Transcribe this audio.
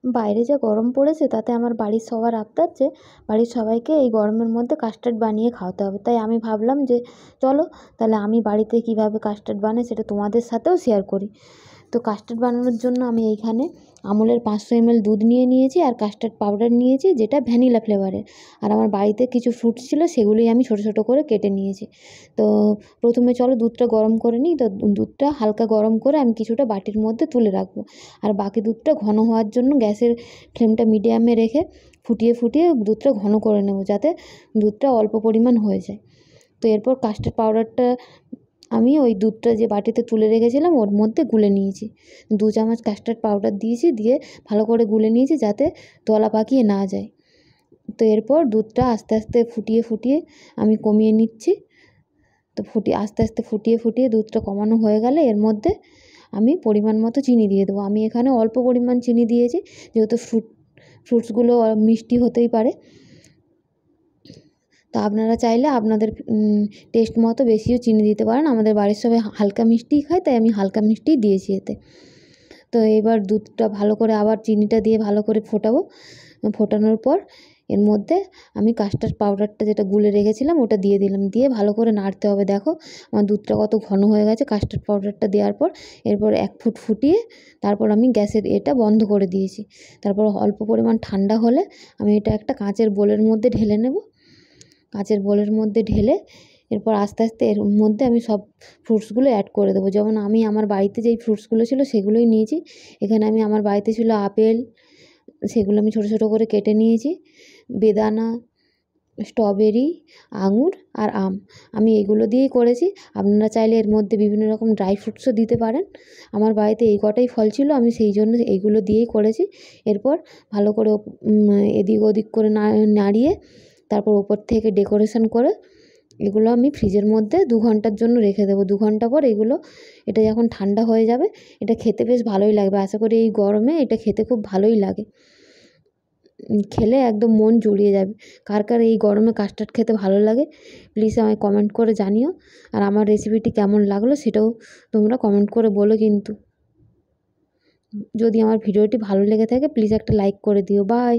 বাইরে যা গরম পড়েছে তাতে আমার বাড়ির সবার আবদার যে বাড়ির সবাইকে এই গরমের মধ্যে কাস্টার্ড বানিয়ে খাওয়াতে হবে। তাই আমি ভাবলাম যে চলো তাহলে আমি বাড়িতে কীভাবে কাস্টার্ড বানাই সেটা তোমাদের সাথেও শেয়ার করি। তো কাস্টার্ড বানানোর জন্য আমি এইখানে আমুলের 500 ml দুধ নিয়েছি আর কাস্টার্ড পাউডার নিয়েছি যেটা ভ্যানিলা ফ্লেভারের। আর আমার বাড়িতে কিছু ফ্রুটস ছিল সেগুলোই আমি ছোটো ছোটো করে কেটে নিয়েছি। তো প্রথমে চলো দুধটা গরম করে নিই। তো দুধটা হালকা গরম করে আমি কিছুটা বাটির মধ্যে তুলে রাখবো। আর বাকি দুধটা ঘন হওয়ার জন্য গ্যাসের ফ্লেমটা মিডিয়ামে রেখে ফুটিয়ে ফুটিয়ে দুধটা ঘন করে নেব, যাতে দুধটা অল্প পরিমাণ হয়ে যায়। তো এরপর কাস্টার্ড পাউডারটা আমি ওই দুধটা যে বাটিতে তুলে রেখেছিলাম ওর মধ্যে গুলে নিয়েছি। 2 চামচ কাস্টার্ড পাউডার দিয়েছি, দিয়ে ভালো করে গুলে নিয়েছি যাতে দলা পাকিয়ে না যায়। তো এরপর দুধটা আস্তে আস্তে ফুটিয়ে ফুটিয়ে আমি কমিয়ে নিচ্ছি। তো আস্তে আস্তে ফুটিয়ে ফুটিয়ে দুধটা কমানো হয়ে গেলে এর মধ্যে আমি পরিমাণ মতো চিনি দিয়ে দেবো। আমি এখানে অল্প পরিমাণ চিনি দিয়েছি, যেহেতু ফ্রুটসগুলো মিষ্টি হতেই পারে। তো আপনারা চাইলে আপনাদের টেস্ট মতো বেশিও চিনি দিতে পারেন। আমাদের বাড়ির সবাই হালকা মিষ্টিই খায়, তাই আমি হালকা মিষ্টিই দিয়েছি এতে। তো এবার দুধটা ভালো করে আবার চিনিটা দিয়ে ভালো করে ফোটাবো। ফোটানোর পর এর মধ্যে আমি কাস্টার্ড পাউডারটা যেটা গুলে রেখেছিলাম ওটা দিয়ে দিলাম, দিয়ে ভালো করে নাড়তে হবে। দেখো আমার দুধটা কত ঘন হয়ে গেছে কাস্টার্ড পাউডারটা দেওয়ার পর। এরপর 1 ফুট ফুটিয়ে তারপর আমি গ্যাসের এটা বন্ধ করে দিয়েছি। তারপর অল্প পরিমাণ ঠান্ডা হলে আমি এটা একটা কাঁচের বোলের মধ্যে ঢেলে নেব। কাঁচের বোলের মধ্যে ঢেলে এরপর আস্তে আস্তে এর মধ্যে আমি সব ফ্রুটসগুলো অ্যাড করে দেবো। যেমন আমি আমার বাড়িতে যেই ফ্রুটসগুলো ছিল সেগুলোই নিয়েছি। এখানে আমি আমার বাড়িতে ছিল আপেল, সেগুলো আমি ছোটো ছোটো করে কেটে নিয়েছি। বেদানা, স্ট্রবেরি, আঙুর আর আম, আমি এগুলো দিয়েই করেছি। আপনারা চাইলে এর মধ্যে বিভিন্ন রকম ড্রাই ফ্রুটসও দিতে পারেন। আমার বাড়িতে এই কটাই ফল ছিল, আমি সেই জন্য এইগুলো দিয়েই করেছি। এরপর ভালো করে এদিক ওদিক করে নাড়িয়ে তারপর ওপর থেকে ডেকোরেশন করে এগুলো আমি ফ্রিজের মধ্যে 2 ঘন্টার জন্য রেখে দেবো। 2 ঘন্টা পর এটা যখন ঠান্ডা হয়ে যাবে এটা খেতে বেশ ভালোই লাগবে। আশা করি এই গরমে এটা খেতে খুব ভালোই লাগে। খেলে একদম মন জুড়িয়ে যাবে। কার কার এই গরমে কাস্টার্ড খেতে ভালো লাগে প্লিজ আমায় কমেন্ট করে জানিও। আর আমার রেসিপিটি কেমন লাগলো সেটাও তোমরা কমেন্ট করে বলো কিন্তু। যদি আমার ভিডিওটি ভালো লেগে থাকে প্লিজ একটা লাইক করে দিও। বাই।